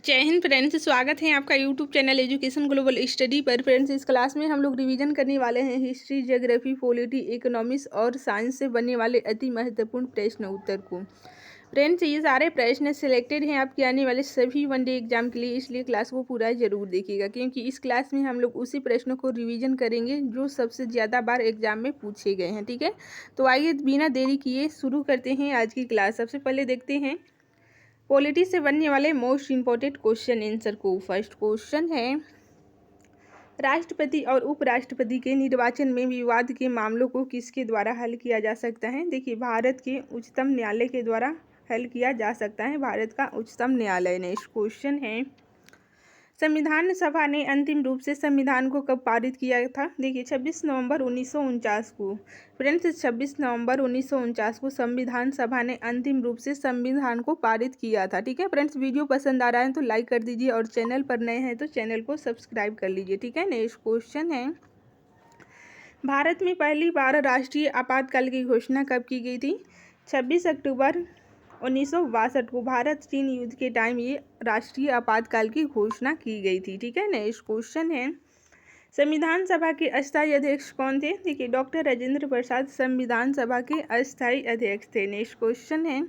जय हिंद फ्रेंड्स, स्वागत है आपका YouTube channel education global study पर। फ्रेंड्स, इस क्लास में हम लोग रिवीजन करने वाले हैं हिस्ट्री, ज्योग्राफी, पॉलिटी, इकोनॉमिक्स और साइंस से बनने वाले अति महत्वपूर्ण प्रश्न उत्तर को। फ्रेंड्स, ये सारे प्रश्न सिलेक्टेड हैं आपके आने वाले सभी वनडे एग्जाम के लिए, इसलिए क्लास को पूरा जरूर देखिएगा, क्योंकि इस क्लास में हम लोग उसी प्रश्नों को रिवीजन करेंगे जो सबसे ज़्यादा बार एग्जाम में पूछे गए हैं। ठीक है, तो आइए बिना देरी किए शुरू करते हैं आज की क्लास। सबसे पहले देखते हैं पॉलिटी से बनने वाले मोस्ट इंपॉर्टेंट क्वेश्चन आंसर को। फर्स्ट क्वेश्चन है, राष्ट्रपति और उपराष्ट्रपति के निर्वाचन में विवाद के मामलों को किसके द्वारा हल किया जा सकता है? देखिए, भारत के उच्चतम न्यायालय के द्वारा हल किया जा सकता है, भारत का उच्चतम न्यायालय। नेक्स्ट क्वेश्चन है, संविधान सभा ने अंतिम रूप से संविधान को कब पारित किया था? देखिए, 26 नवंबर 1949 को। फ्रेंड्स, 26 नवंबर 1949 को संविधान सभा ने अंतिम रूप से संविधान को पारित किया था। ठीक है फ्रेंड्स, वीडियो पसंद आ रहा है तो लाइक कर दीजिए और चैनल पर नए हैं तो चैनल को सब्सक्राइब कर लीजिए। ठीक है, नेक्स्ट क्वेश्चन है, भारत में पहली बार राष्ट्रीय आपातकाल की घोषणा कब की गई थी? 26 अक्टूबर 1962 को भारत चीन युद्ध के टाइम ये राष्ट्रीय आपातकाल की घोषणा की गई थी। ठीक है, नेक्स्ट क्वेश्चन है, संविधान सभा के अस्थायी अध्यक्ष कौन थे? देखिए, डॉक्टर राजेंद्र प्रसाद संविधान सभा के अस्थायी अध्यक्ष थे। नेक्स्ट क्वेश्चन है,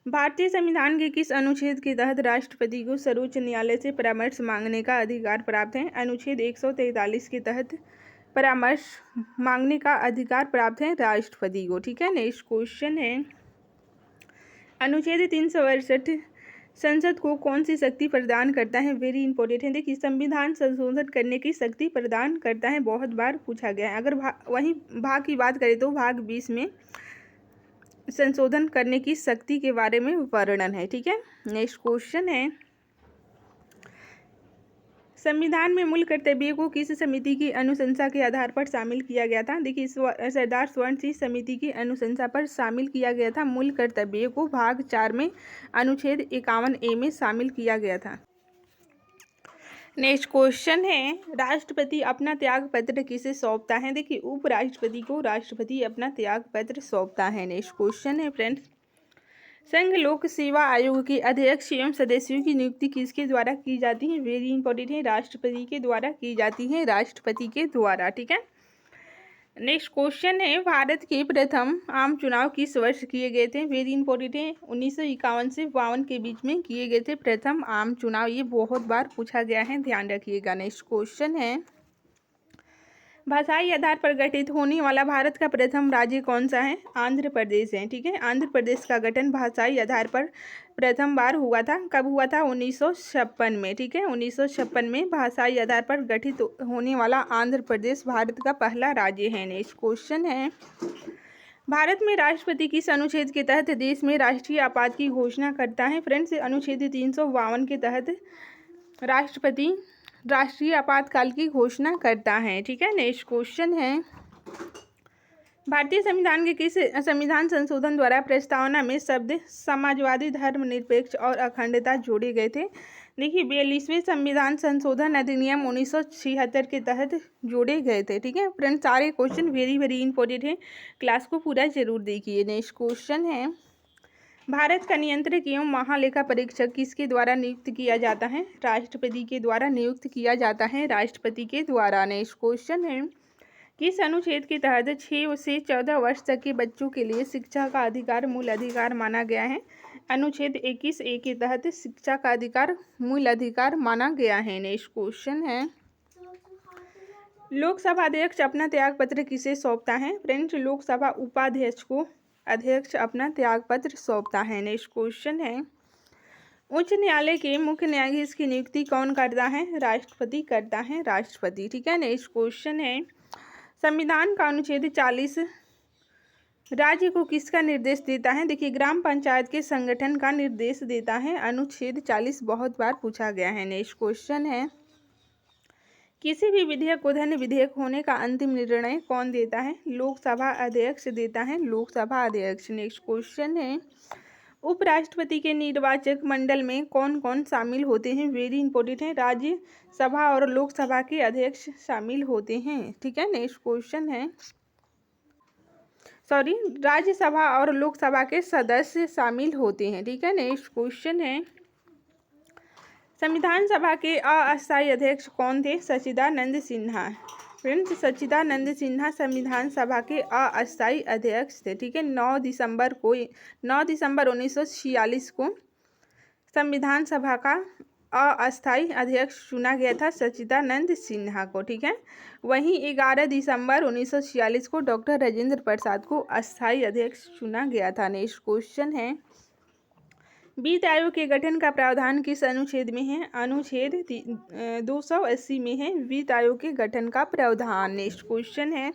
भारतीय संविधान के किस अनुच्छेद के तहत राष्ट्रपति को सर्वोच्च न्यायालय से परामर्श मांगने का अधिकार प्राप्त है? अनुच्छेद 143 के तहत परामर्श मांगने का अधिकार प्राप्त है राष्ट्रपति को। ठीक है, नेक्स्ट क्वेश्चन है, अनुच्छेद 362 संसद को कौन सी शक्ति प्रदान करता है? वेरी इंपॉर्टेंट है। देखिए, संविधान संशोधन करने की शक्ति प्रदान करता है, बहुत बार पूछा गया है। अगर वहीं भाग की बात करें तो भाग 20 में संशोधन करने की शक्ति के बारे में वर्णन है। ठीक है, नेक्स्ट क्वेश्चन है, संविधान में मूल कर्तव्य को किस समिति की अनुशंसा के आधार पर शामिल किया गया था? देखिए, सरदार स्वर्ण सिंह समिति की अनुशंसा पर शामिल किया गया था। मूल कर्तव्य को भाग 4 में अनुच्छेद 51A में शामिल किया गया था। नेक्स्ट क्वेश्चन है, राष्ट्रपति अपना त्याग पत्र किसे सौंपता है? देखिए, उपराष्ट्रपति को राष्ट्रपति अपना त्याग पत्र सौंपता है। नेक्स्ट क्वेश्चन है फ्रेंड्स, संघ लोक सेवा आयोग के अध्यक्ष एवं सदस्यों की नियुक्ति किसके द्वारा की जाती है? वेरी इंपॉर्टेंट है, राष्ट्रपति के द्वारा की जाती है, राष्ट्रपति के द्वारा। ठीक है, नेक्स्ट क्वेश्चन है, भारत के प्रथम आम चुनाव किस वर्ष किए गए थे? वेरी इंपॉर्टेंट है, 1951 से 52 के बीच में किए गए थे प्रथम आम चुनाव। ये बहुत बार पूछा गया है, ध्यान रखिएगा। नेक्स्ट क्वेश्चन है, भाषाई आधार पर गठित होने वाला भारत का प्रथम राज्य कौन सा है? आंध्र प्रदेश है। ठीक है, आंध्र प्रदेश का गठन भाषाई आधार पर प्रथम बार हुआ था। कब हुआ था? 1956 में। ठीक है, 1956 में भाषाई आधार पर गठित होने वाला आंध्र प्रदेश भारत का पहला राज्य है। नेक्स्ट क्वेश्चन है, भारत में राष्ट्रपति किस अनुच्छेद के तहत देश में राष्ट्रीय आपात की घोषणा करता है? फ्रेंड्स, अनुच्छेद 352 के तहत राष्ट्रपति राष्ट्रीय आपातकाल की घोषणा करता है। ठीक है, नेक्स्ट क्वेश्चन है, भारतीय संविधान के किस संविधान संशोधन द्वारा प्रस्तावना में शब्द समाजवादी, धर्मनिरपेक्ष और अखंडता जोड़े गए थे? देखिए, 42वें संविधान संशोधन अधिनियम 1976 के तहत जोड़े गए थे। ठीक है फ्रेंड्स, सारे क्वेश्चन वेरी वेरी इंपॉर्टेंट है, क्लास को पूरा जरूर देखिए। नेक्स्ट क्वेश्चन है, भारत का नियंत्रक एवं महालेखा परीक्षक किसके द्वारा नियुक्त किया जाता है? राष्ट्रपति के द्वारा नियुक्त किया जाता है, राष्ट्रपति के द्वारा। नेक्स्ट क्वेश्चन है, किस अनुच्छेद के तहत 6 से 14 वर्ष तक के बच्चों के लिए शिक्षा का अधिकार मूल अधिकार माना गया है? अनुच्छेद 21A के तहत शिक्षा का अधिकार मूल अधिकार माना गया है। नेक्स्ट क्वेश्चन है, लोकसभा अध्यक्ष अपना त्याग पत्र किसे सौंपता है? फ्रेंड्स, लोकसभा उपाध्यक्ष को अध्यक्ष अपना त्यागपत्र सौंपता है। नेक्स्ट क्वेश्चन है, उच्च न्यायालय के मुख्य न्यायाधीश की नियुक्ति कौन करता है? राष्ट्रपति करता है, राष्ट्रपति। ठीक है, नेक्स्ट क्वेश्चन है, संविधान का अनुच्छेद 40 राज्य को किसका निर्देश देता है? देखिए, ग्राम पंचायत के संगठन का निर्देश देता है, अनुच्छेद 40 बहुत बार पूछा गया है। नेक्स्ट क्वेश्चन है, किसी भी विधेयक को धन्य विधेयक होने का अंतिम निर्णय कौन देता है? लोकसभा अध्यक्ष देता है, लोकसभा अध्यक्ष। नेक्स्ट क्वेश्चन है, उपराष्ट्रपति के निर्वाचक मंडल में कौन कौन शामिल होते हैं? वेरी इंपॉर्टेंट है, राज्यसभा और लोकसभा के अध्यक्ष शामिल होते हैं। ठीक है, नेक्स्ट क्वेश्चन है, राज्यसभा और लोकसभा के सदस्य शामिल होते हैं। ठीक है, नेक्स्ट क्वेश्चन है, संविधान सभा के अस्थायी अध्यक्ष कौन थे? सच्चिदानंद सिन्हा। फ्रेंड्स, सच्चिदानंद सिन्हा संविधान सभा के अस्थायी अध्यक्ष थे। ठीक है, 9 दिसंबर 1946 को संविधान सभा का अस्थायी अध्यक्ष चुना गया था सच्चिदानंद सिन्हा को। ठीक है, वहीं 11 दिसंबर 1946 को डॉक्टर राजेंद्र प्रसाद को अस्थायी अध्यक्ष चुना गया था। नेक्स्ट क्वेश्चन है, वित्त आयोग के गठन का प्रावधान किस अनुच्छेद में है? अनुच्छेद 280 में है वित्त आयोग के गठन का प्रावधान। नेक्स्ट क्वेश्चन है,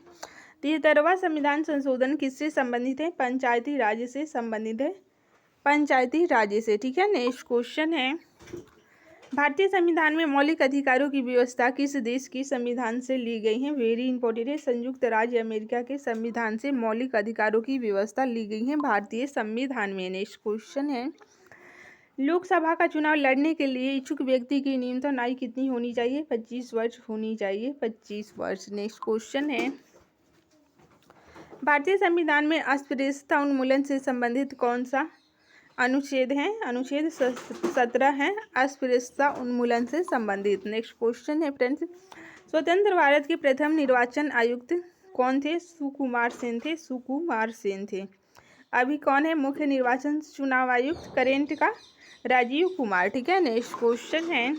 73वां संविधान संशोधन किससे संबंधित है? पंचायती राज से संबंधित है, पंचायती राज से। ठीक है, नेक्स्ट क्वेश्चन है, भारतीय संविधान में मौलिक अधिकारों की व्यवस्था किस देश की संविधान से ली गई है? वेरी इंपॉर्टेंट है, संयुक्त राज्य अमेरिका के संविधान से मौलिक अधिकारों की व्यवस्था ली गई है भारतीय संविधान में। नेक्स्ट क्वेश्चन है, लोकसभा का चुनाव लड़ने के लिए इच्छुक व्यक्ति की न्यूनतम आयु कितनी होनी चाहिए? 25 वर्ष होनी चाहिए, 25 वर्ष। नेक्स्ट क्वेश्चन है, भारतीय संविधान में अस्पृश्यता उन्मूलन से संबंधित कौन सा अनुच्छेद है? अनुच्छेद 17 है अस्पृश्यता उन्मूलन से संबंधित। नेक्स्ट क्वेश्चन है फ्रेंड्स, स्वतंत्र भारत के प्रथम निर्वाचन आयुक्त कौन थे? सुकुमार सेन थे, सुकुमार सेन थे। अभी कौन है मुख्य निर्वाचन चुनाव आयुक्त करेंट का? राजीव कुमार। ठीक है, नेक्स्ट क्वेश्चन है,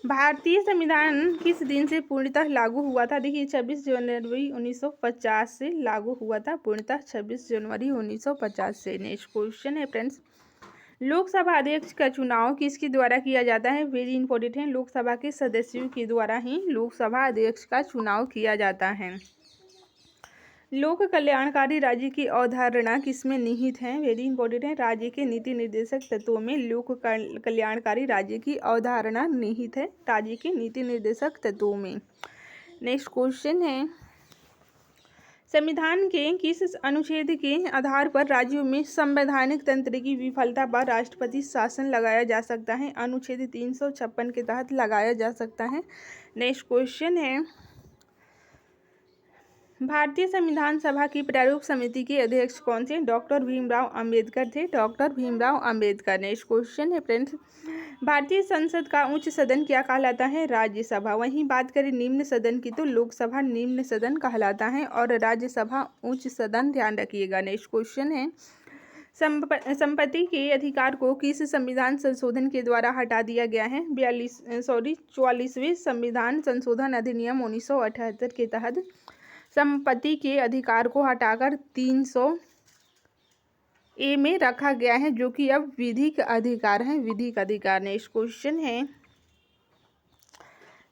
भारतीय संविधान किस दिन से पूर्णतः लागू हुआ था? देखिए 26 जनवरी 1950 से लागू हुआ था, पूर्णतः 26 जनवरी 1950 से। नेक्स्ट क्वेश्चन है फ्रेंड्स, लोकसभा अध्यक्ष का चुनाव किसके द्वारा किया जाता है? वेरी इंपॉर्टेंट है, लोकसभा के सदस्यों के द्वारा ही लोकसभा अध्यक्ष का चुनाव किया जाता है। लोक कल्याणकारी राज्य की अवधारणा किसमें निहित है? वेरी इंपॉर्टेंट है, राज्य के नीति निर्देशक तत्वों में लोक कल्याणकारी राज्य की अवधारणा निहित है, राज्य के नीति निर्देशक तत्वों में। नेक्स्ट क्वेश्चन है, संविधान के किस अनुच्छेद के आधार पर राज्यों में संवैधानिक तंत्र की विफलता पर राष्ट्रपति शासन लगाया जा सकता है? अनुच्छेद 356 के तहत लगाया जा सकता है। नेक्स्ट क्वेश्चन है, भारतीय संविधान सभा की प्रारूप समिति के अध्यक्ष कौन थे? डॉक्टर भीमराव अंबेडकर थे, doctor Bhimrao Ambedkar. Next question है फ्रेंड्स, भारतीय संसद का उच्च सदन क्या कहलाता है? राज्यसभा। वहीं बात करें निम्न सदन की तो लोकसभा निम्न सदन कहलाता है और राज्यसभा उच्च सदन, ध्यान रखिएगा। नेक्स्ट क्वेश्चन है, संपत्ति के अधिकार को किस संविधान संशोधन के द्वारा हटा दिया गया है? 44वें संविधान संशोधन अधिनियम 1978 के तहत संपत्ति के अधिकार को हटाकर 300A में रखा गया है, जो कि अब विधिक अधिकार है, विधिक अधिकार। नेक्स्ट क्वेश्चन है,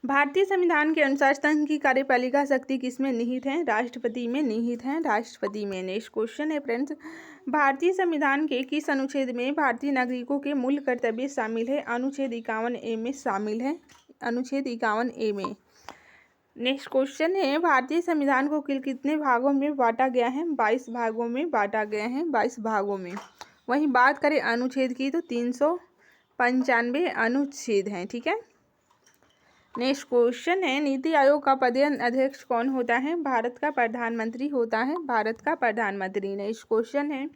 भारतीय संविधान के अनुसार संघ की कार्यपालिका शक्ति किसमें निहित है? राष्ट्रपति में निहित है, राष्ट्रपति में। नेक्स्ट क्वेश्चन है फ्रेंड्स, भारतीय संविधान के किस अनुच्छेद में भारतीय नागरिकों के मूल कर्तव्य शामिल है? अनुच्छेद 51A में शामिल है, अनुच्छेद 51A में। नेक्स्ट क्वेश्चन है, भारतीय संविधान को कुल कितने भागों में बांटा गया है? 22 भागों में बांटा गया है, 22 भागों में। वहीं बात करें अनुच्छेद की तो 395 अनुच्छेद हैं। ठीक है, नेक्स्ट क्वेश्चन है, नीति आयोग का पदेन अध्यक्ष कौन होता है? भारत का प्रधानमंत्री होता है, भारत का प्रधानमंत्री। नेक्स्ट क्वेश्चन है,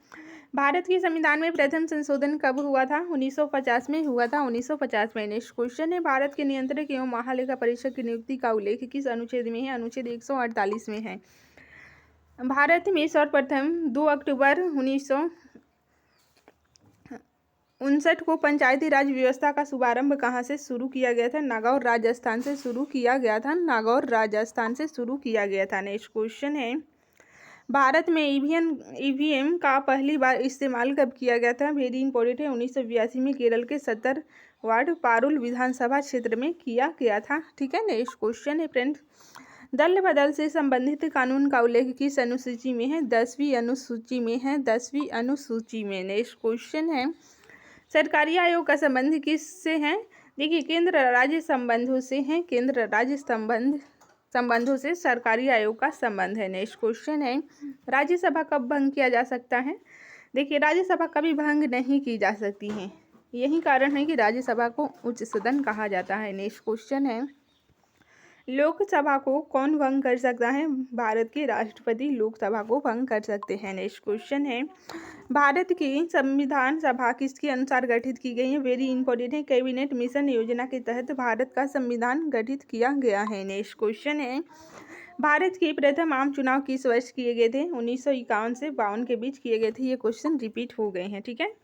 भारत के संविधान में प्रथम संशोधन कब हुआ था? 1950 में हुआ था, 1950 में। नेक्स्ट क्वेश्चन है, भारत के नियंत्रक एवं महालेखा परीक्षक की नियुक्ति का उल्लेख किस अनुच्छेद में है? अनुच्छेद 148 में है। भारत में सर्वप्रथम 2 अक्टूबर 1959 को पंचायती राज व्यवस्था का शुभारंभ कहाँ से शुरू किया गया था? नागौर, राजस्थान से शुरू किया गया था, नागौर, राजस्थान से शुरू किया गया था। नेक्स्ट क्वेश्चन है, भारत में ईवीएम का पहली बार इस्तेमाल कब किया गया था? वेरी इंपॉर्टेंट है, 1982 में केरल के 70 वार्ड पारुल विधानसभा क्षेत्र में किया गया था। ठीक है, नेक्स्ट क्वेश्चन है फ्रेंड्स, दल बदल से संबंधित कानून का उल्लेख किस अनुसूची में है? 10वीं अनुसूची में है, 10वीं अनुसूची में। नेक्स्ट क्वेश्चन है, सरकारी आयोग का संबंध किससे है? देखिए केंद्र राज्य संबंधों से है, केंद्र राज्य संबंधों से सरकारी आयोग का संबंध है। नेक्स्ट क्वेश्चन है, राज्यसभा कब भंग किया जा सकता है? देखिए राज्यसभा कभी भंग नहीं की जा सकती है, यही कारण है कि राज्यसभा को उच्च सदन कहा जाता है। नेक्स्ट क्वेश्चन है, लोकसभा को कौन भंग कर सकता है? भारत के राष्ट्रपति लोकसभा को भंग कर सकते हैं। नेक्स्ट क्वेश्चन है, भारत की संविधान सभा किसके अनुसार गठित की गई है? वेरी इंपॉर्टेंट है। कैबिनेट मिशन योजना के तहत भारत का संविधान गठित किया गया है। नेक्स्ट क्वेश्चन है, भारत के प्रथम आम चुनाव किस वर्ष किए गए थे? 1951 से 52 के बीच किए गए थे। ये क्वेश्चन रिपीट हो गए हैं, ठीक है।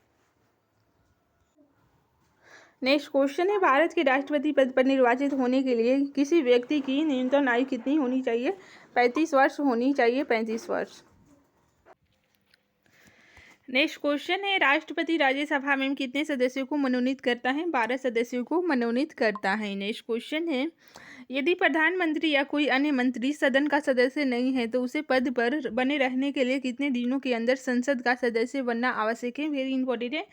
नेक्स्ट क्वेश्चन है, भारत के राष्ट्रपति पद पर निर्वाचित होने के लिए किसी व्यक्ति की न्यूनतम आयु कितनी होनी चाहिए? 35 वर्ष होनी चाहिए, 35 वर्ष। नेक्स्ट क्वेश्चन है, राष्ट्रपति राज्यसभा में कितने सदस्यों को मनोनीत करता है? 12 सदस्यों को मनोनीत करता है। नेक्स्ट क्वेश्चन है, यदि प्रधानमंत्री या कोई अन्य मंत्री सदन का सदस्य नहीं है तो उसे पद पर बने रहने के लिए कितने दिनों के अंदर संसद का सदस्य बनना आवश्यक है? वेरी इंपॉर्टेंट है,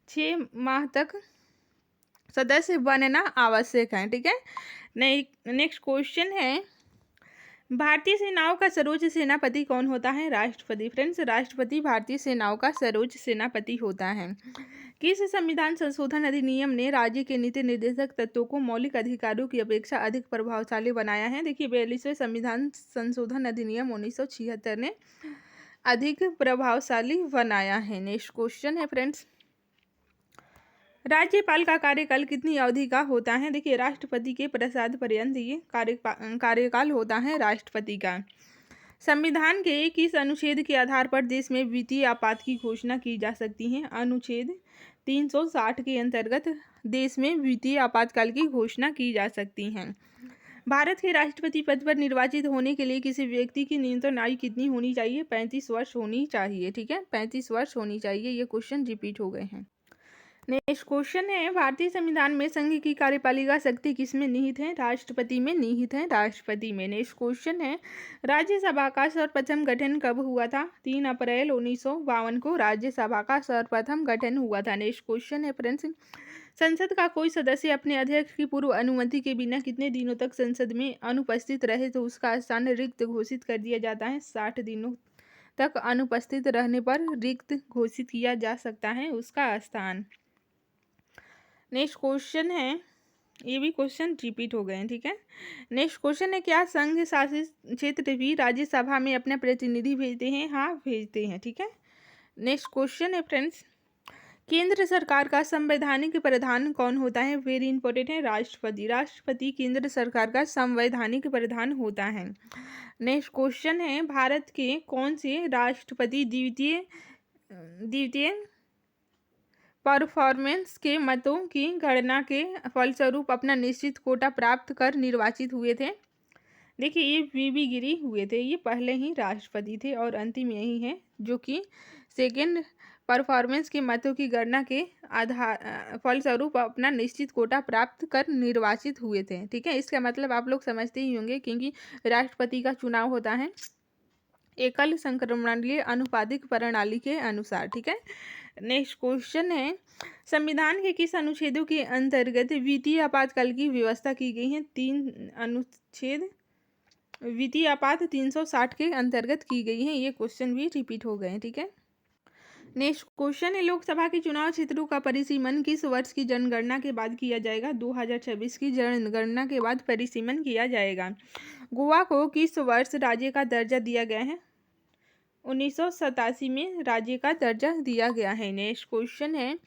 6 माह तक सदस्य बनना आवश्यक है, ठीक है। नेक्स्ट क्वेश्चन है, भारतीय सेनाओं का सर्वोच्च सेनापति कौन होता है? राष्ट्रपति। फ्रेंड्स, राष्ट्रपति भारतीय सेनाओं का सर्वोच्च सेनापति होता है। किस संविधान संशोधन अधिनियम ने राज्य के नीति निर्देशक तत्वों को मौलिक अधिकारों की अपेक्षा अधिक प्रभावशाली बनाया है? देखिए, 42वें संविधान संशोधन अधिनियम 1976 ने अधिक प्रभावशाली बनाया है। नेक्स्ट क्वेश्चन है फ्रेंड्स, राज्यपाल का कार्यकाल कितनी अवधि का होता है? देखिए, राष्ट्रपति के प्रसाद पर्यंत ये कार्यकाल होता है राष्ट्रपति का। संविधान के किस अनुच्छेद के आधार पर देश में वित्तीय आपात की घोषणा की जा सकती है? अनुच्छेद 360 के अंतर्गत देश में वित्तीय आपातकाल की घोषणा की जा सकती है। भारत के राष्ट्रपति पद पर निर्वाचित होने के लिए किसी व्यक्ति की न्यूनतम आयु कितनी होनी चाहिए? 35 वर्ष होनी चाहिए, ठीक है, 35 वर्ष होनी चाहिए। ये क्वेश्चन रिपीट हो गए हैं। नेक्स्ट क्वेश्चन है, भारतीय संविधान में संघ की कार्यपालिका शक्ति किसमें निहित है? राष्ट्रपति में निहित है, राष्ट्रपति में। नेक्स्ट क्वेश्चन है, राज्यसभा का सर्वप्रथम गठन कब हुआ था? 3 अप्रैल 1952 को राज्यसभा का सर्वप्रथम गठन हुआ था। नेक्स्ट क्वेश्चन है फ्रेंड्स, संसद का कोई सदस्य अपने अध्यक्ष की पूर्व अनुमति के बिना कितने दिनों तक संसद में अनुपस्थित रहे तो उसका स्थान रिक्त घोषित कर दिया जाता है? 60 दिनों तक अनुपस्थित रहने पर रिक्त घोषित किया जा सकता है उसका स्थान। नेक्स्ट क्वेश्चन है, ये भी क्वेश्चन रिपीट हो गए हैं, ठीक है। नेक्स्ट क्वेश्चन है, क्या संघ शासित क्षेत्र भी राज्यसभा में अपने प्रतिनिधि भेजते हैं? हाँ, भेजते हैं, ठीक है। नेक्स्ट क्वेश्चन है फ्रेंड्स, केंद्र सरकार का संवैधानिक प्रधान कौन होता है? वेरी इंपॉर्टेंट है, राष्ट्रपति। राष्ट्रपति केंद्र सरकार का संवैधानिक प्रधान होता है। नेक्स्ट क्वेश्चन है, भारत के कौन से राष्ट्रपति द्वितीय परफॉर्मेंस के मतों की गणना के फलस्वरूप अपना निश्चित कोटा प्राप्त कर निर्वाचित हुए थे? देखिए, ये वीवी गिरी हुए थे, ये पहले ही राष्ट्रपति थे, और अंतिम यही है जो कि सेकेंड परफॉर्मेंस के मतों की गणना के आधार फलस्वरूप अपना निश्चित कोटा प्राप्त कर निर्वाचित हुए थे, ठीक है। इसका मतलब आप लोग समझते ही होंगे, क्योंकि राष्ट्रपति का चुनाव होता है एकल संक्रमणीय अनुपातिक प्रणाली के अनुसार, ठीक है। नेक्स्ट क्वेश्चन है, संविधान के किस अनुच्छेदों के अंतर्गत वित्तीय आपातकाल की व्यवस्था की गई है? 3 अनुच्छेद वित्तीय आपात 360 के अंतर्गत की गई है। ये क्वेश्चन भी रिपीट हो गए हैं, ठीक है। नेक्स्ट क्वेश्चन है, लोकसभा के चुनाव क्षेत्रों का परिसीमन किस वर्ष की जनगणना के बाद किया जाएगा? 2026 की जनगणना के बाद परिसीमन किया जाएगा। गोवा को किस वर्ष राज्य का दर्जा दिया गया है? 1987 में राज्य का दर्जा दिया गया है। नेक्स्ट क्वेश्चन है,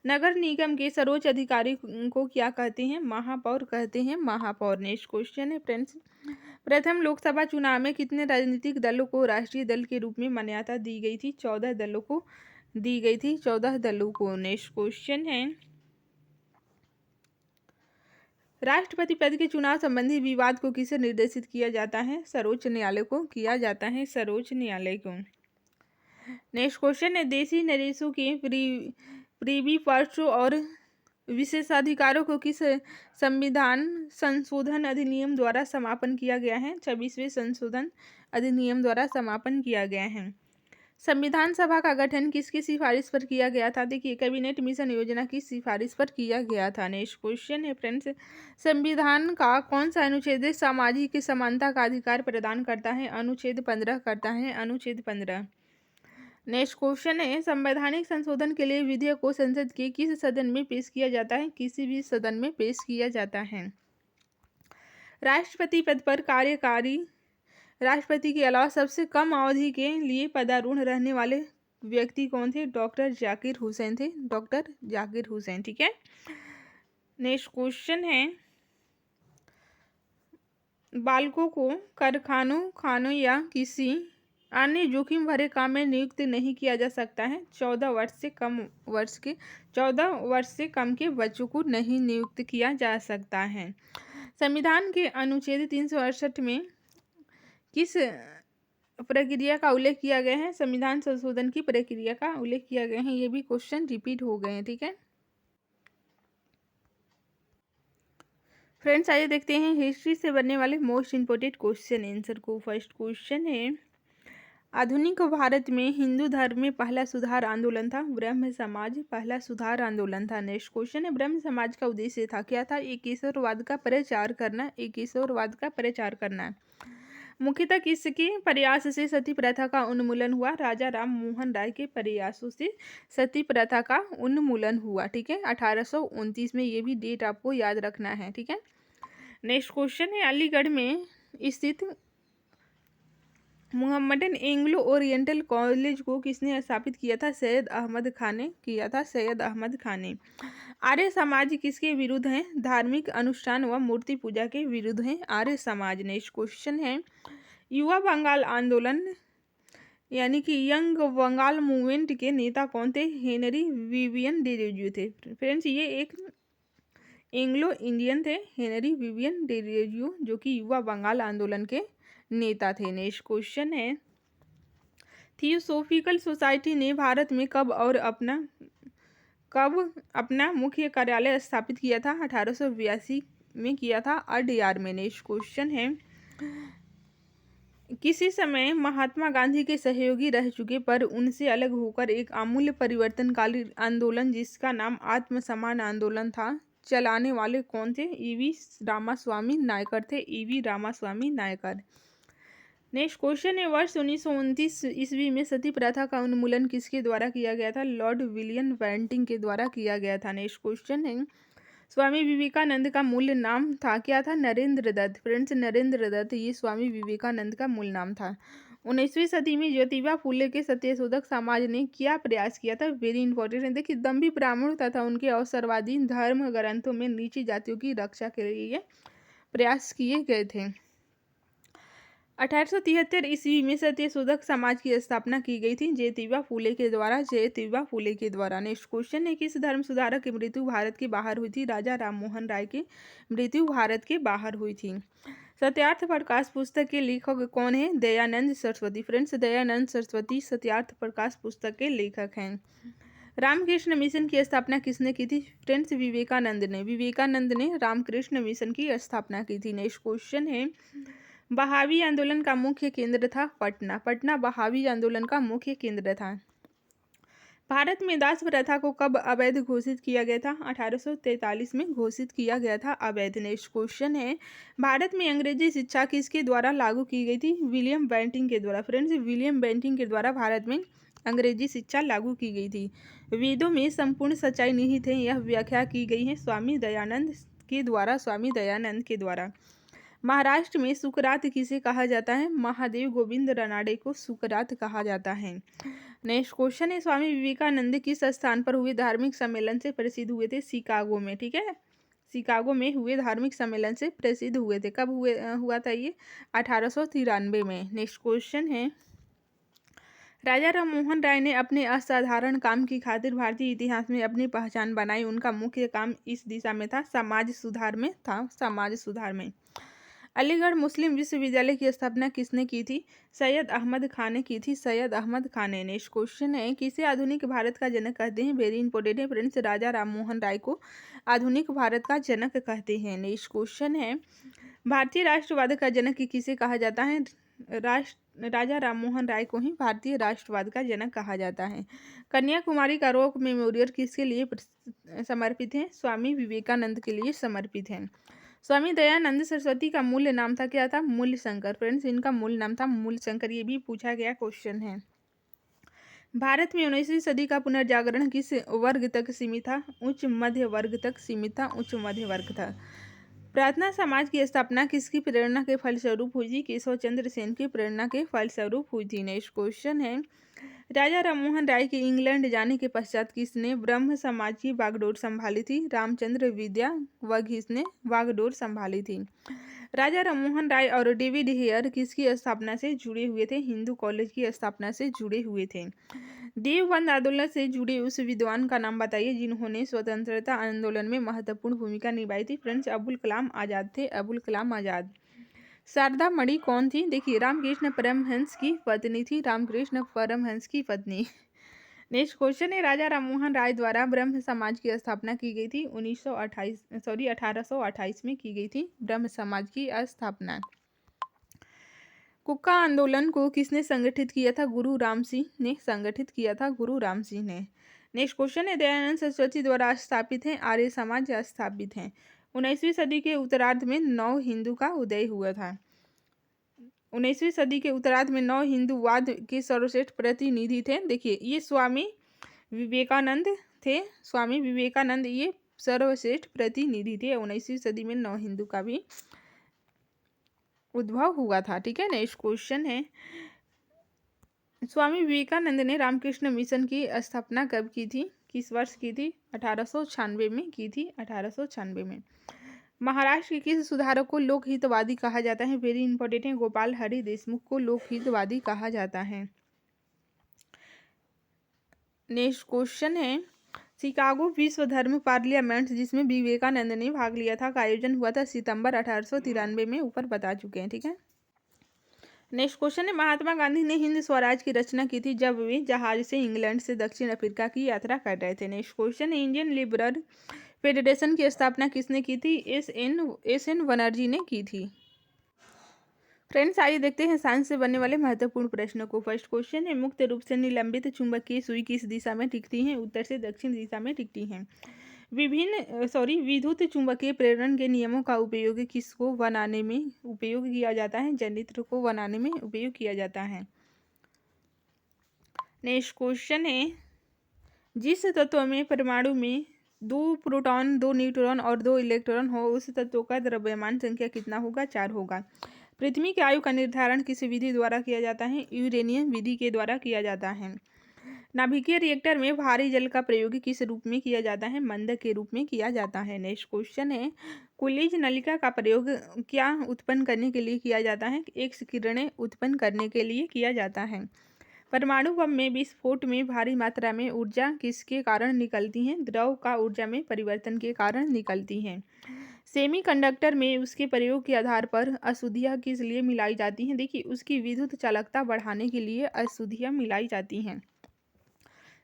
नगर निगम के सर्वोच्च अधिकारी को क्या कहते हैं? महापौर कहते हैं, महापौर। नेक्स्ट क्वेश्चन है फ्रेंड्स, प्रथम लोकसभा चुनाव में कितने राजनीतिक दलों को राष्ट्रीय दल के रूप में मान्यता दी गई थी? 14 दलों को दी गई थी, 14 दलों को। नेक्स्ट क्वेश्चन है, राष्ट्रपति पद के चुनाव संबंधी विवाद को किसे निर्देशित किया जाता है? सर्वोच्च न्यायालय को किया जाता है, सर्वोच्च न्यायालय को। नेक्स्ट क्वेश्चन है, देशी नरेशों के प्रीवी पर्सों और विशेषाधिकारों को किस संविधान संशोधन अधिनियम द्वारा समापन किया गया है? 26वें संशोधन अधिनियम द्वारा समापन किया गया है। संविधान सभा का गठन किसकी सिफारिश पर किया गया था? देखिए, कैबिनेट मिशन योजना की सिफारिश पर किया गया था। नेक्स्ट क्वेश्चन है फ्रेंड्स, संविधान का कौन सा अनुच्छेद सामाजिक समानता का अधिकार प्रदान करता है? अनुच्छेद 15 करता है, अनुच्छेद 15। नेक्स्ट क्वेश्चन है, संवैधानिक संशोधन के लिए विधेयक को संसद के किस सदन में पेश किया जाता है? किसी भी सदन में पेश किया जाता है। राष्ट्रपति पद पर कार्यकारी राष्ट्रपति के अलावा सबसे कम अवधि के लिए पदारूढ़ रहने वाले व्यक्ति कौन थे? डॉक्टर जाकिर हुसैन थे, डॉक्टर जाकिर हुसैन। ठीक है, नेक्स्ट क्वेश्चन है, बालकों को कारखानों, खानों या किसी अन्य जोखिम भरे काम में नियुक्त नहीं किया जा सकता है। 14 वर्ष से कम के बच्चों को नहीं नियुक्त किया जा सकता है। संविधान के अनुच्छेद 368 में किस प्रक्रिया का उल्लेख किया गया है? संविधान संशोधन की प्रक्रिया का उल्लेख किया गया है। ये भी क्वेश्चन रिपीट हो गए हैं। ठीक है फ्रेंड्स, आइए देखते हैं हिस्ट्री से बनने वाले मोस्ट इंपोर्टेंट क्वेश्चन आंसर को। फर्स्ट क्वेश्चन है, आधुनिक भारत में हिंदू धर्म में पहला सुधार आंदोलन था? ब्रह्म समाज पहला सुधार आंदोलन था। नेक्स्ट क्वेश्चन है, ब्रह्म समाज का उद्देश्य था क्या था? एकेश्वरवाद का प्रचार करना, एकेश्वरवाद का प्रचार करना। मुख्यतः किसके प्रयास से सती प्रथा का उन्मूलन हुआ? राजा राम मोहन राय के प्रयासों से सती प्रथा का उन्मूलन हुआ। ठीक है, 1829 में। ये भी डेट आपको याद रखना है। ठीक है, नेक्स्ट क्वेश्चन है, अलीगढ़ में स्थित मुहम्मदन एंग्लो ओरिएंटल कॉलेज को किसने स्थापित किया था? सैयद अहमद खान ने किया था, सैयद अहमद खान ने। आर्य समाज किसके विरुद्ध है? धार्मिक अनुष्ठान व मूर्ति पूजा के विरुद्ध है आर्य समाज। नेक्स्ट क्वेश्चन है, युवा बंगाल आंदोलन यानी कि यंग बंगाल मूवमेंट के नेता कौन थे? हेनरी विवियन डेरोजियो थे। फ्रेंड्स, ये एक एंग्लो इंडियन थे, हेनरी विवियन डेरोजियो, जो कि युवा बंगाल आंदोलन के नेता थे। नेक्स्ट क्वेश्चन है, थियोसोफिकल सोसाइटी ने भारत में कब अपना मुख्य कार्यालय स्थापित किया था? 1882 में किया था, अडयार में। नेक्स्ट क्वेश्चन है, किसी समय महात्मा गांधी के सहयोगी रह चुके पर उनसे अलग होकर एक आमूल परिवर्तनकारी आंदोलन जिसका नाम आत्मसम्मान आंदोलन था, चलाने वाले कौन थे? ईवी रामास्वामी नायकर थे, E V Ramaswamy Naicker. Next question है, वर्ष 1929 ईस्वी में सती प्रथा का उन्मूलन किसके द्वारा किया गया था? लॉर्ड विलियम बेंटिंक के द्वारा किया गया था। नेक्स्ट क्वेश्चन है, स्वामी विवेकानंद का मूल नाम था क्या था? नरेंद्र दत्त। फ्रेंड्स, नरेंद्र दत्त ये स्वामी विवेकानंद का मूल नाम था। 19वीं सदी में ज्योतिबा फुले के सत्यशोधक समाज ने क्या प्रयास किया था? वेरी इंपॉर्टेंट है। देखिए, दम्भी ब्राह्मणों तथा उनके अवसरवादी धर्म ग्रंथों में नीची जातियों की रक्षा के लिए प्रयास किए गए थे। 1873 ईस्वी में सत्यशोधक समाज की स्थापना की गई थी ज्योतिबा फुले के द्वारा, ज्योतिबा फुले के द्वारा। नेक्स्ट क्वेश्चन है, किस धर्म सुधारक की मृत्यु भारत के बाहर हुई थी? राजा राम मोहन राय की मृत्यु भारत के बाहर हुई थी। सत्यार्थ प्रकाश पुस्तक के लेखक कौन है? दयानंद सरस्वती। फ्रेंड्स, दयानंद सरस्वती सत्यार्थ प्रकाश पुस्तक के लेखक हैं। रामकृष्ण मिशन की स्थापना किसने की थी? फ्रेंड्स, विवेकानंद ने। विवेकानंद ने रामकृष्ण मिशन की स्थापना की थी। नेक्स्ट क्वेश्चन है, बहावी आंदोलन का मुख्य केंद्र था पटना। पटना बहावी आंदोलन का मुख्य केंद्र था। भारत में दास प्रथा को कब अवैध घोषित किया गया था? 1843 में घोषित किया गया था अवैध। नेक्स्ट क्वेश्चन है, भारत में अंग्रेजी शिक्षा किसके द्वारा लागू की गई थी? विलियम बेंटिंक के द्वारा। फ्रेंड्स, विलियम बेंटिंक के द्वारा भारत में अंग्रेजी शिक्षा लागू की गई थी। वेदों में संपूर्ण सच्चाई निहित है, यह व्याख्या की गई है स्वामी दयानंद के द्वारा, स्वामी दयानंद के द्वारा। महाराष्ट्र में सुकरात किसे कहा जाता है? महादेव गोविंद रानडे को सुकरात कहा जाता है। नेक्स्ट क्वेश्चन है, स्वामी विवेकानंद किस स्थान पर हुए धार्मिक सम्मेलन से प्रसिद्ध हुए थे? शिकागो में। ठीक है, शिकागो में हुए धार्मिक सम्मेलन से प्रसिद्ध हुए थे। कब हुआ था ये? 1893 में। नेक्स्ट क्वेश्चन है, राजा राम मोहन राय ने अपने असाधारण काम की खातिर भारतीय इतिहास में अपनी पहचान बनाई। उनका मुख्य काम इस दिशा में था, समाज सुधार में था, समाज सुधार में। अलीगढ़ मुस्लिम विश्वविद्यालय की स्थापना किसने की थी? सैयद अहमद खान ने की थी, सैयद अहमद खान ने। नेक्स्ट क्वेश्चन है, किसे आधुनिक भारत का जनक कहते हैं? वेरी इंपॉर्टेंट है फ्रेंड्स, राजा राम मोहन राय को आधुनिक भारत का जनक कहते हैं। नेक्स्ट क्वेश्चन है, भारतीय राष्ट्रवाद का जनक किसे कहा जाता है? राजा राम मोहन राय को ही भारतीय राष्ट्रवाद का जनक कहा जाता है। कन्याकुमारी का रॉक मेमोरियल किसके लिए समर्पित है? स्वामी विवेकानंद के लिए समर्पित है। स्वामी दयानंद सरस्वती का मूल नाम था क्या था? मूल शंकर। फ्रेंड्स, इनका मूल नाम था मूल शंकर। ये भी पूछा गया क्वेश्चन है। भारत में 19वीं सदी का पुनर्जागरण किस वर्ग तक सीमित था? उच्च मध्य वर्ग तक सीमित था, उच्च मध्य वर्ग था। प्रार्थना समाज की स्थापना किसकी प्रेरणा के फलस्वरूप हुई थी? केशव चंद्र सेन की प्रेरणा के फलस्वरूप हुई थी। नेक्स्ट क्वेश्चन है, राजा राममोहन राय के इंग्लैंड जाने के पश्चात किसने ब्रह्म समाज की बागडोर संभाली थी? रामचंद्र विद्यावधीश ने बागडोर संभाली थी। राजा राममोहन राय और डेविड हेयर किसकी स्थापना से जुड़े हुए थे? हिंदू कॉलेज की स्थापना से जुड़े हुए थे। देवबंद आंदोलन से जुड़े उस विद्वान का नाम बताइए जिन्होंने स्वतंत्रता आंदोलन में महत्वपूर्ण भूमिका निभाई थी। फ्रेंड्स, अबुल कलाम आजाद थे, अबुल कलाम आजाद। शारदा मणि कौन थी? देखिए, रामकृष्ण परमहंस की पत्नी थी, रामकृष्ण परमहंस की पत्नी। नेक्स्ट क्वेश्चन है, राजा राममोहन राय द्वारा ब्रह्म समाज की स्थापना की गई थी 1828 में की गई थी ब्रह्म समाज की स्थापना। कुक्का आंदोलन को किसने संगठित किया था? गुरु राम सिंह ने संगठित किया था, गुरु राम सिंह ने। नेक्स्ट क्वेश्चन है, दयानंद सरस्वती द्वारा स्थापित है आर्य समाज स्थापित है। 19वीं सदी के उत्तरार्ध में नव हिंदू का उदय हुआ था। 19वीं सदी के उत्तरार्ध में नव हिंदूवाद के सर्वश्रेष्ठ प्रतिनिधि थे। देखिए, ये स्वामी विवेकानंद थे, स्वामी विवेकानंद ये सर्वश्रेष्ठ प्रतिनिधि थे। 19वीं सदी में नव हिंदू का भी उद्भव हुआ था। ठीक है, नेक्स्ट क्वेश्चन है, स्वामी विवेकानंद ने रामकृष्ण मिशन की स्थापना कब की थी? किस वर्ष की थी? 1896 में की थी, 1896 में। महाराष्ट्र के किस सुधारक को लोकहितवादी कहा जाता है? वेरी इंपॉर्टेंट है, गोपाल हरि देशमुख को लोकहितवादी कहा जाता है। नेक्स्ट क्वेश्चन है, शिकागो विश्व धर्म पार्लियामेंट जिसमें विवेकानंद ने भाग लिया था का आयोजन हुआ था सितंबर 1893 में, ऊपर बता चुके हैं। ठीक है, नेक्स्ट क्वेश्चन है, महात्मा गांधी ने हिंद स्वराज की रचना की थी जब वे जहाज से इंग्लैंड से दक्षिण अफ्रीका की यात्रा कर रहे थे। नेक्स्ट क्वेश्चन है, इंडियन लिबरल फेडरेशन की स्थापना किसने की थी? एस एन बनर्जी ने की थी। फ्रेंड्स, आइए देखते हैं साइंस से बनने वाले महत्वपूर्ण प्रश्नों को। फर्स्ट क्वेश्चन है, मुक्त रूप से निलंबित चुंबकीय सुई किस दिशा में टिकती हैं? उत्तर से दक्षिण दिशा में टिकती हैं। विद्युत चुंबकीय प्रेरण के नियमों का उपयोग किसको बनाने में उपयोग किया जाता है? जनरेटर को बनाने में उपयोग किया जाता है। नेक्स्ट क्वेश्चन है, जिस तत्व में परमाणु में 2 प्रोटॉन 2 न्यूट्रॉन और 2 इलेक्ट्रॉन हो उस तत्व का द्रव्यमान संख्या कितना होगा? 4 होगा। पृथ्वी की आयु का निर्धारण किस विधि द्वारा किया जाता है? यूरेनियम विधि के द्वारा किया जाता है। नाभिकीय रिएक्टर में भारी जल का प्रयोग किस रूप में किया जाता है? मंद के रूप में किया जाता है। नेक्स्ट क्वेश्चन है, कुलिज नलिका का प्रयोग क्या उत्पन्न करने के लिए किया जाता है? एक्स किरणें उत्पन्न करने के लिए किया जाता है। परमाणु बम में विस्फोट में भारी मात्रा में ऊर्जा किसके कारण निकलती है? द्रव का ऊर्जा में परिवर्तन के कारण निकलती हैं। सेमीकंडक्टर में उसके प्रयोग के आधार पर अशुद्धियाँ किस लिए मिलाई जाती हैं? देखिए, उसकी विद्युत चालकता बढ़ाने के लिए अशुद्धियाँ मिलाई जाती हैं।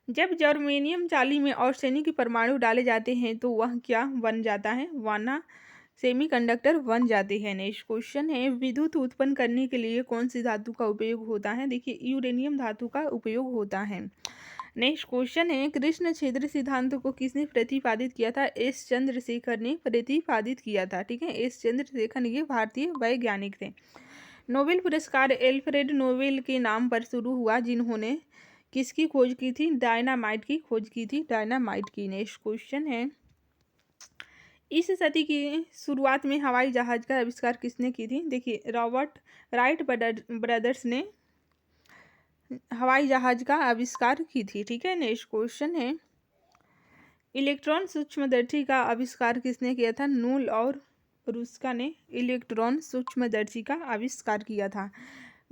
जब जर्मेनियम जाली में आर्सेनिक परमाणु डाले जाते हैं तो वह क्या बन जाता है? वाना सेमीकंडक्टर बन जाते हैं। नेक्स्ट क्वेश्चन है, विद्युत उत्पन्न करने के लिए कौन सी धातु का उपयोग होता है? देखिए, यूरेनियम धातु का उपयोग होता है। नेक्स्ट क्वेश्चन है, कृष्ण छिद्र सिद्धांत को किसने प्रतिपादित किया था? एस चंद्रशेखर ने प्रतिपादित किया था। ठीक है, एस चंद्रशेखर ये भारतीय वैज्ञानिक थे। नोबेल पुरस्कार एल्फ्रेड नोबेल के नाम पर शुरू हुआ जिन्होंने किसकी खोज की थी? डायनामाइट की खोज की थी, डायनामाइट की। नेक्स्ट क्वेश्चन है, इस सदी की शुरुआत में हवाई जहाज का आविष्कार किसने की थी? देखिए, रॉबर्ट राइट ब्रदर्स ने हवाई जहाज का आविष्कार की थी। ठीक है, नेक्स्ट क्वेश्चन है, इलेक्ट्रॉन सूक्ष्मदर्शी का आविष्कार किसने किया था? नूल और रुस्का ने इलेक्ट्रॉन सूक्ष्मदर्शी का आविष्कार किया था।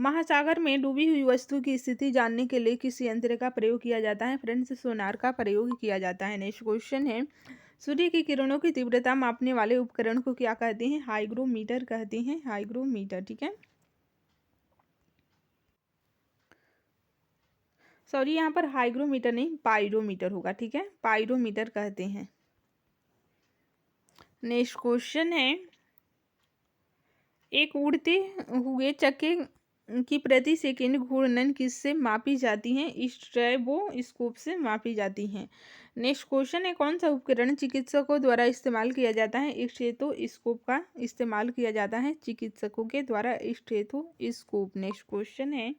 महासागर में डूबी हुई वस्तु की स्थिति जानने के लिए किस यंत्र का प्रयोग किया जाता है? फ्रेंड्स, सोनार का प्रयोग किया जाता है। नेक्स्ट क्वेश्चन है, सूर्य की किरणों की तीव्रता मापने वाले उपकरण को क्या कहते हैं? हाइग्रोमीटर कहते हैं, हाइग्रोमीटर। ठीक है, सॉरी, यहाँ पर हाइग्रोमीटर नहीं पाइरोमीटर होगा। ठीक है, पाइरोमीटर कहते हैं। नेक्स्ट क्वेश्चन है, एक उड़ते हुए चक्के की प्रति सेकंड घूर्णन किससे मापी जाती हैं? स्ट्रेबोस्कोप से मापी जाती हैं। नेक्स्ट क्वेश्चन है, कौन सा उपकरण चिकित्सकों द्वारा इस्तेमाल किया जाता है? स्टेथोस्कोप का इस्तेमाल किया जाता है चिकित्सकों के द्वारा, स्टेथोस्कोप। नेक्स्ट क्वेश्चन है,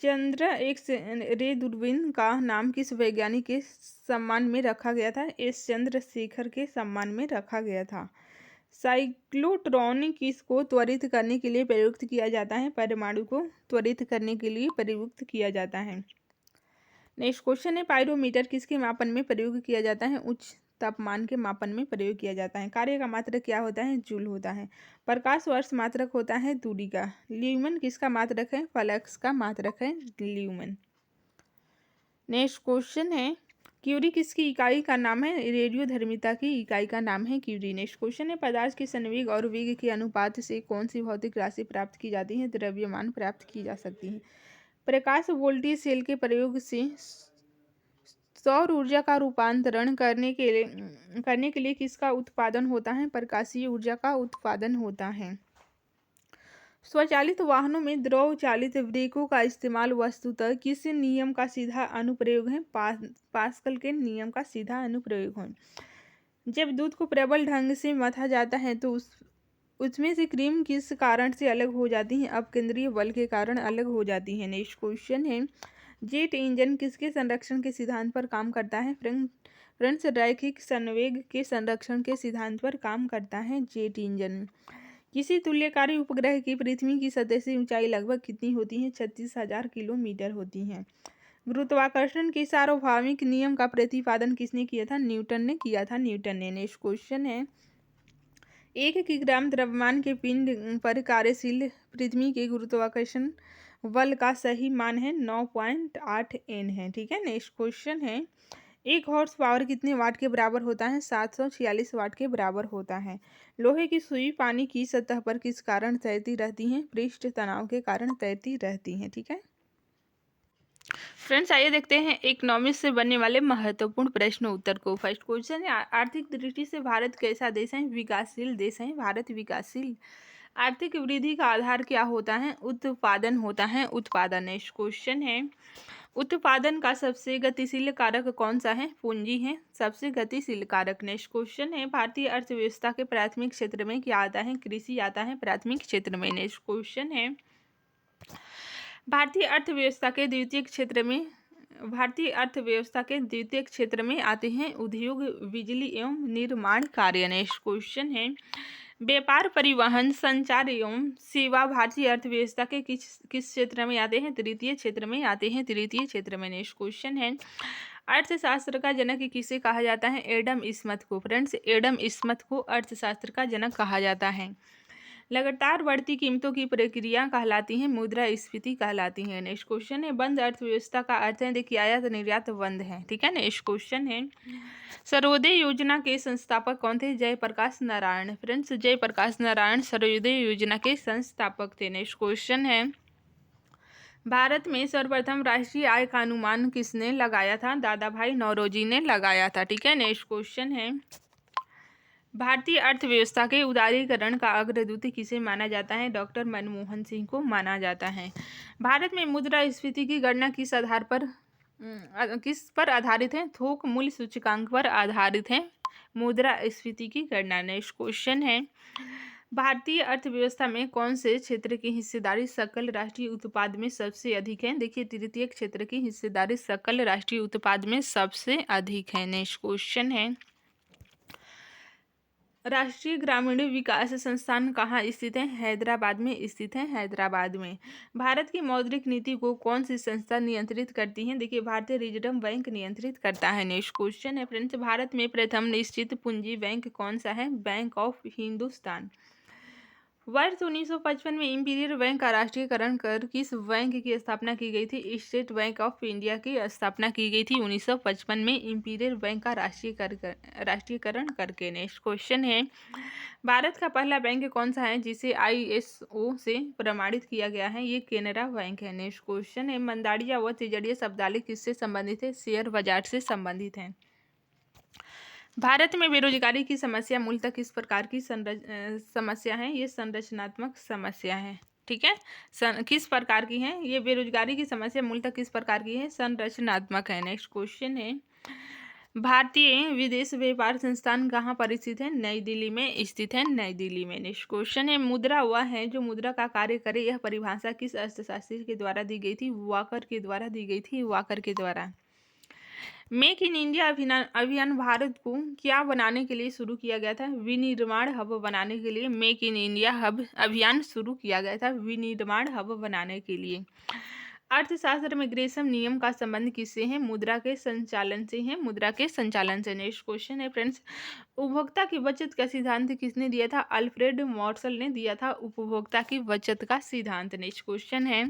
चंद्र एक्स रे दूरबीन का नाम किस वैज्ञानिक के सम्मान में रखा गया था? एस चंद्रशेखर के सम्मान में रखा गया था। साइक्लोट्रॉन किसको त्वरित करने के लिए प्रयुक्त किया जाता है? परमाणु को त्वरित करने के लिए प्रयुक्त किया जाता है। नेक्स्ट क्वेश्चन है, पायरोमीटर किसके मापन में प्रयोग किया जाता है? उच्च तापमान के मापन में प्रयोग किया जाता है। कार्य का मात्रक क्या होता है? जूल होता है। प्रकाश वर्ष मात्रक होता है दूरी का। ल्यूमन किसका मात्रक है? फ्लक्स का मात्रक है ल्यूमन। नेक्स्ट क्वेश्चन है, क्यूरी किसकी इकाई का नाम है? रेडियोधर्मिता की इकाई का नाम है क्यूरी। नेक्स्ट क्वेश्चन है, पदार्थ के संवेग और वेग के अनुपात से कौन सी भौतिक राशि प्राप्त की जाती है? द्रव्यमान प्राप्त की जा सकती है। प्रकाश वोल्टेज सेल के प्रयोग से सौर ऊर्जा का रूपांतरण करने के लिए किसका उत्पादन होता है? प्रकाशीय ऊर्जा का उत्पादन होता है। स्वचालित वाहनों में द्रव चालित ब्रेकों का इस्तेमाल वस्तुतः किस नियम का सीधा अनुप्रयोग है? पास्कल के नियम का सीधा अनुप्रयोग है। जब दूध को प्रबल ढंग से मथा जाता है तो उसमें से क्रीम किस कारण से अलग हो जाती है? अपकेंद्रीय बल के कारण अलग हो जाती है। नेक्स्ट क्वेश्चन है, जेट इंजन किसके संरक्षण के सिद्धांत पर काम करता है? फ्रेंच रैखिक संवेग के संरक्षण के सिद्धांत पर काम करता है जेट इंजन। किसी तुल्यकारी उपग्रह की पृथ्वी की सतह से ऊंचाई लगभग कितनी होती है? 36,000 किलोमीटर होती है। गुरुत्वाकर्षण के सार्वभौमिक नियम का प्रतिपादन किसने किया था? न्यूटन ने किया था। न्यूटन ने। नेक्स्ट क्वेश्चन है, 1 किलोग्राम द्रव्यमान के पिंड पर कार्यशील पृथ्वी के गुरुत्वाकर्षण बल का सही मान है 9.8 N है। ठीक है। नेक्स्ट क्वेश्चन है, 1 हॉर्स पावर कितने वाट के बराबर होता है? 746 वाट के बराबर होता है। लोहे की सुई पानी की सतह पर किस कारण तैरती रहती हैं? पृष्ठ तनाव के कारण तैरती रहती हैं। ठीक है फ्रेंड्स, आइए देखते हैं इकोनॉमिक्स से बनने वाले महत्वपूर्ण प्रश्न उत्तर को। फर्स्ट क्वेश्चन है, आर्थिक दृष्टि से भारत कैसा देश है? विकासशील देश है भारत, विकासशील। आर्थिक वृद्धि का आधार क्या होता है? उत्पादन होता है, उत्पादन। नेक्स्ट क्वेश्चन है, उत्पादन का सबसे गतिशील कारक कौन सा है? पूंजी है सबसे गतिशील कारक। नेक्स्ट क्वेश्चन है, भारतीय अर्थव्यवस्था के प्राथमिक क्षेत्र में क्या आता है? कृषि आता है प्राथमिक क्षेत्र में। नेक्स्ट क्वेश्चन है, भारतीय अर्थव्यवस्था के द्वितीय क्षेत्र में आते हैं उद्योग, बिजली एवं निर्माण कार्य। नेक्स्ट क्वेश्चन है, व्यापार, परिवहन, संचार एवं सेवा भारतीय अर्थव्यवस्था के किस क्षेत्र में आते हैं? तृतीय क्षेत्र में आते हैं, तृतीय क्षेत्र में। नेक्स्ट क्वेश्चन है, अर्थशास्त्र का जनक किसे कहा जाता है? एडम स्मिथ को। फ्रेंड्स, एडम स्मिथ को अर्थशास्त्र का जनक कहा जाता है। लगातार बढ़ती कीमतों की प्रक्रिया कहलाती है मुद्रास्फीति कहलाती है। नेक्स्ट क्वेश्चन है, बंद अर्थव्यवस्था का अर्थ है, देखिए आयात निर्यात बंद है। ठीक है। नेक्स्ट क्वेश्चन है, सर्वोदय योजना के संस्थापक कौन थे? जयप्रकाश नारायण। फ्रेंड्स, जयप्रकाश नारायण सर्वोदय योजना के संस्थापक थे। नेक्स्ट क्वेश्चन है, भारत में सर्वप्रथम राष्ट्रीय आय का अनुमान किसने लगाया था? दादा भाई नौरोजी ने लगाया था। ठीक है। नेक्स्ट क्वेश्चन है, भारतीय अर्थव्यवस्था के उदारीकरण का अग्रदूत किसे माना जाता है? डॉक्टर मनमोहन सिंह को माना जाता है। भारत में मुद्रास्फीति की गणना किस पर आधारित है? थोक मूल्य सूचकांक पर आधारित है मुद्रास्फीति की गणना। नेक्स्ट क्वेश्चन है, भारतीय अर्थव्यवस्था में कौन से क्षेत्र की हिस्सेदारी सकल राष्ट्रीय उत्पाद में सबसे अधिक है? देखिए, तृतीय क्षेत्र की हिस्सेदारी सकल राष्ट्रीय उत्पाद में सबसे अधिक है। नेक्स्ट क्वेश्चन है, राष्ट्रीय ग्रामीण विकास संस्थान कहाँ स्थित है? हैदराबाद में स्थित है, हैदराबाद में। भारत की मौद्रिक नीति को कौन सी संस्था नियंत्रित करती है? देखिए, भारतीय रिजर्व बैंक नियंत्रित करता है। नेक्स्ट क्वेश्चन है, फ्रेंड्स, भारत में प्रथम निश्चित पूंजी बैंक कौन सा है? Bank of Hindustan. वर्ष 1955 में इंपीरियल बैंक का राष्ट्रीयकरण कर किस बैंक की स्थापना की गई थी? स्टेट बैंक ऑफ इंडिया की स्थापना की गई थी 1955 में इंपीरियल बैंक का राष्ट्रीयकरण करके। नेक्स्ट क्वेश्चन है, भारत का पहला बैंक कौन सा है जिसे ISO से प्रमाणित किया गया है? ये केनरा बैंक है। नेक्स्ट क्वेश्चन है, मंदाड़िया व तिजड़िया शब्दावली किससे संबंधित है? शेयर बाजार से संबंधित है। भारत में बेरोजगारी की समस्या मूलतः किस प्रकार की समस्या है? ये संरचनात्मक समस्या है। ठीक है। किस प्रकार की है ये बेरोजगारी की समस्या? मूलतः किस प्रकार की है? संरचनात्मक है। नेक्स्ट क्वेश्चन है, भारतीय विदेश व्यापार संस्थान कहाँ पर स्थित है? नई दिल्ली में स्थित है, नई दिल्ली में। नेक्स्ट क्वेश्चन है, मुद्रा वह है जो मुद्रा का कार्य करे। यह परिभाषा किस अर्थशास्त्री के द्वारा दी गई थी? वाकर के द्वारा दी गई थी, वाकर के द्वारा। मेक इन इंडिया अभियान भारत को क्या बनाने के लिए शुरू किया गया था? विनिर्माण हब बनाने के लिए मेक इन इंडिया हब अभियान शुरू किया गया था, विनिर्माण हब बनाने के लिए। अर्थशास्त्र में ग्रेसम नियम का संबंध किससे है? मुद्रा के संचालन से है, मुद्रा के संचालन से। नेक्स्ट क्वेश्चन है फ्रेंड्स, उपभोक्ता की बचत का सिद्धांत किसने दिया था? अल्फ्रेड मॉर्सल ने दिया था उपभोक्ता की बचत का सिद्धांत। नेक्स्ट क्वेश्चन है,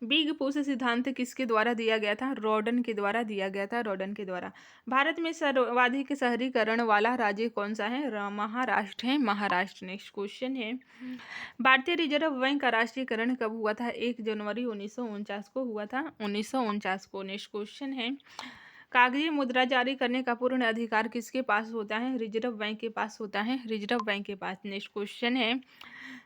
बिग पुश सिद्धांत किसके द्वारा दिया गया था? रॉडन के द्वारा दिया गया था, रॉडन के द्वारा। भारत में सर्वाधिक शहरीकरण वाला राज्य कौन सा है? महाराष्ट्र है, महाराष्ट्र। नेक्स्ट क्वेश्चन है, भारतीय रिजर्व बैंक का राष्ट्रीयकरण कब हुआ था? 1 जनवरी 1949 को हुआ था, 1949 को। नेक्स्ट क्वेश्चन है, कागजी मुद्रा जारी करने का पूर्ण अधिकार किसके पास होता है? रिजर्व बैंक के पास होता है, रिजर्व बैंक के पास। नेक्स्ट क्वेश्चन है,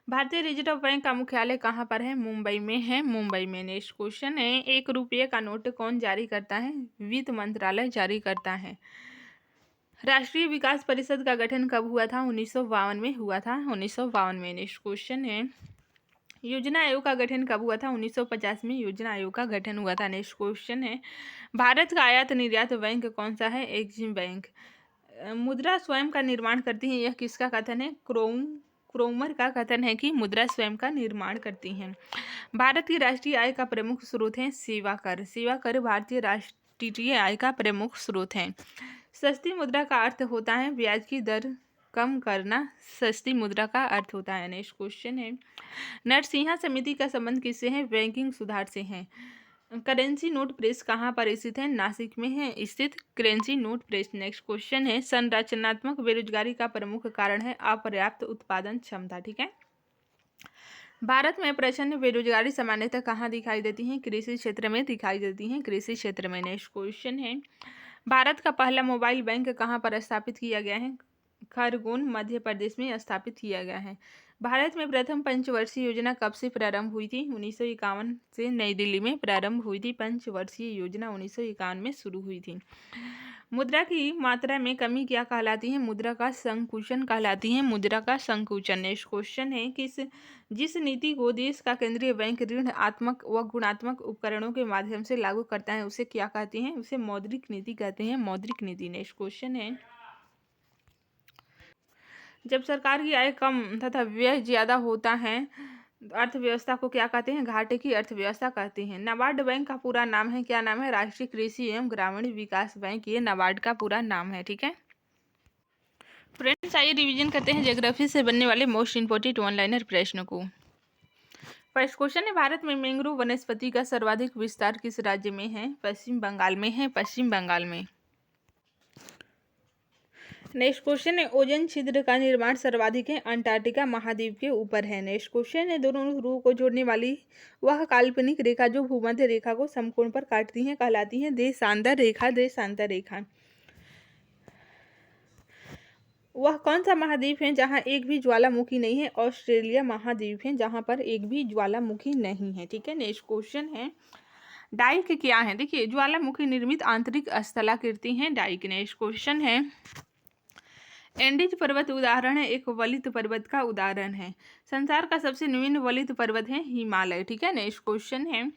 भारतीय रिजर्व बैंक का मुख्यालय कहाँ पर है? मुंबई में है, मुंबई में। नेक्स्ट क्वेश्चन है, 1 रुपये का नोट कौन जारी करता है? वित्त मंत्रालय जारी करता है। राष्ट्रीय विकास परिषद का गठन कब हुआ था? 1952 में हुआ था, 1952 में। नेक्स्ट क्वेश्चन है, योजना आयोग का गठन कब हुआ था? 1950 में योजना आयोग का गठन हुआ था। नेक्स्ट क्वेश्चन है, भारत का आयात निर्यात बैंक कौन सा है? Exim bank. मुद्रा स्वयं का निर्माण करती है, यह किसका कथन है? क्रोमर का कथन है कि मुद्रा स्वयं का निर्माण करती हैं। भारत की राष्ट्रीय आय का प्रमुख स्रोत है सेवा कर, सेवा कर भारतीय राष्ट्रीय आय का प्रमुख स्रोत है। सस्ती मुद्रा का अर्थ होता है ब्याज की दर कम करना, सस्ती मुद्रा का अर्थ होता है। नेक्स्ट क्वेश्चन है, नरसिंहा समिति का संबंध किससे है? बैंकिंग सुधार से है। करेंसी नोट प्रेस कहाँ पर स्थित है? नासिक में है स्थित currency note press. Next question है, संरचनात्मक बेरोजगारी का प्रमुख कारण है अपर्याप्त उत्पादन क्षमता। ठीक है, भारत में प्रचंड बेरोजगारी सामान्यतः कहाँ दिखाई देती है? कृषि क्षेत्र में दिखाई देती है, कृषि क्षेत्र में। नेक्स्ट क्वेश्चन है, भारत का पहला मोबाइल बैंक कहाँ पर स्थापित किया गया है? खरगोन मध्य प्रदेश में स्थापित किया गया है। भारत में प्रथम पंचवर्षीय योजना कब से प्रारंभ हुई थी? 1951 से नई दिल्ली में प्रारंभ हुई थी। पंचवर्षीय योजना 1951 में शुरू हुई थी। मुद्रा की मात्रा में कमी क्या कहलाती है? मुद्रा का संकुचन कहलाती है, मुद्रा का संकुचन। नेक्स्ट क्वेश्चन है, जिस नीति को देश का केंद्रीय बैंक ऋणात्मक व गुणात्मक उपकरणों के माध्यम से लागू करता है उसे क्या कहते हैं? उसे मौद्रिक नीति कहते हैं, मौद्रिक नीति। नेक्स्ट क्वेश्चन है, जब सरकार की आय कम तथा व्यय ज्यादा होता है अर्थव्यवस्था को क्या कहते हैं? घाटे की अर्थव्यवस्था कहते हैं। नाबार्ड बैंक का पूरा नाम है, क्या नाम है? राष्ट्रीय कृषि एवं ग्रामीण विकास बैंक, ये नाबार्ड का पूरा नाम है। ठीक है फ्रेंड्स, आइए रिवीजन करते हैं ज्योग्राफी से बनने वाले मोस्ट इंपोर्टेंट वन लाइनर प्रश्न को। फर्स्ट क्वेश्चन है, भारत में मैंग्रोव वनस्पति का सर्वाधिक विस्तार किस राज्य में है? पश्चिम बंगाल में है, पश्चिम बंगाल में। नेक्स्ट क्वेश्चन है, ओजोन छिद्र का निर्माण सर्वाधिक है अंटार्कटिका महाद्वीप के ऊपर है। नेक्स्ट क्वेश्चन है, दोनों ध्रुवों को जोड़ने वाली वह काल्पनिक रेखा जो भूमध्य रेखा को समकोण पर काटती है कहलाती है देशांतर रेखा, देशांतर रेखा। वह कौन सा महाद्वीप है जहां एक भी ज्वालामुखी नहीं है? ऑस्ट्रेलिया महाद्वीप है जहां पर एक भी ज्वालामुखी नहीं है। ठीक है, नेक्स्ट क्वेश्चन है, डाइक क्या है? देखिए, ज्वालामुखी निर्मित आंतरिक स्थलाकृति है डाइक। नेक्स्ट क्वेश्चन है, एंडीज पर्वत उदाहरण है, एक वलित पर्वत का उदाहरण है। संसार का सबसे निम्न वलित पर्वत है हिमालय। ठीक है, नेक्स्ट क्वेश्चन है,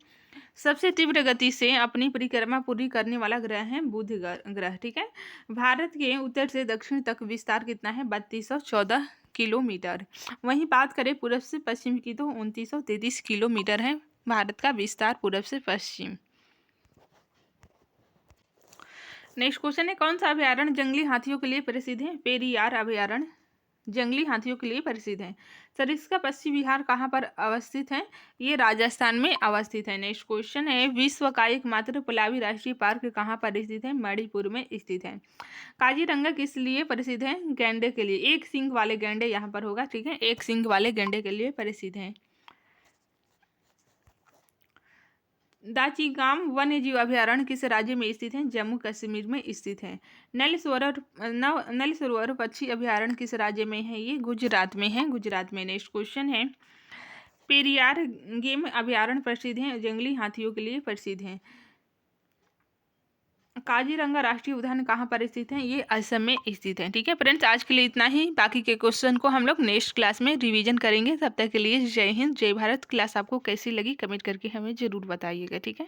सबसे तीव्र गति से अपनी परिक्रमा पूरी करने वाला ग्रह है बुध ग्रह। ठीक है, भारत के उत्तर से दक्षिण तक विस्तार कितना है? 3214 किलोमीटर। वहीं बात करें पूर्व से पश्चिम की तो 2933 किलोमीटर है भारत का विस्तार पूर्व से पश्चिम। नेक्स्ट क्वेश्चन है, कौन सा अभ्यारण्य जंगली हाथियों के लिए प्रसिद्ध है? पेरियार अभ्यारण्य जंगली हाथियों के लिए प्रसिद्ध है। सरिस्का पश्चिमी विहार कहाँ पर अवस्थित है? ये राजस्थान में अवस्थित है। नेक्स्ट क्वेश्चन है, विश्व का एकमात्र पलावी राष्ट्रीय पार्क कहाँ पर स्थित है? मणिपुर में स्थित है। काजीरंगा किस लिए प्रसिद्ध है? गैंडे के लिए, एक सींग वाले गैंडे यहाँ पर होगा। ठीक है, एक सींग वाले गैंडे के लिए प्रसिद्ध है। दाचिगाम वन्य जीव अभ्यारण्य किस राज्य में स्थित है? जम्मू कश्मीर में स्थित है। नल सरोवर पक्षी अभ्यारण्य किस राज्य में है? ये गुजरात में है, गुजरात में। नेक्स्ट क्वेश्चन है, पेरियार गेम अभ्यारण्य प्रसिद्ध है जंगली हाथियों के लिए प्रसिद्ध है। काजीरंगा राष्ट्रीय उद्यान कहाँ पर स्थित है? ये असम में स्थित है। ठीक है फ्रेंड्स, आज के लिए इतना ही। बाकी के क्वेश्चन को हम लोग नेक्स्ट क्लास में रिवीजन करेंगे। तब तक के लिए जय हिंद, जय भारत। क्लास आपको कैसी लगी कमेंट करके हमें ज़रूर बताइएगा। ठीक है।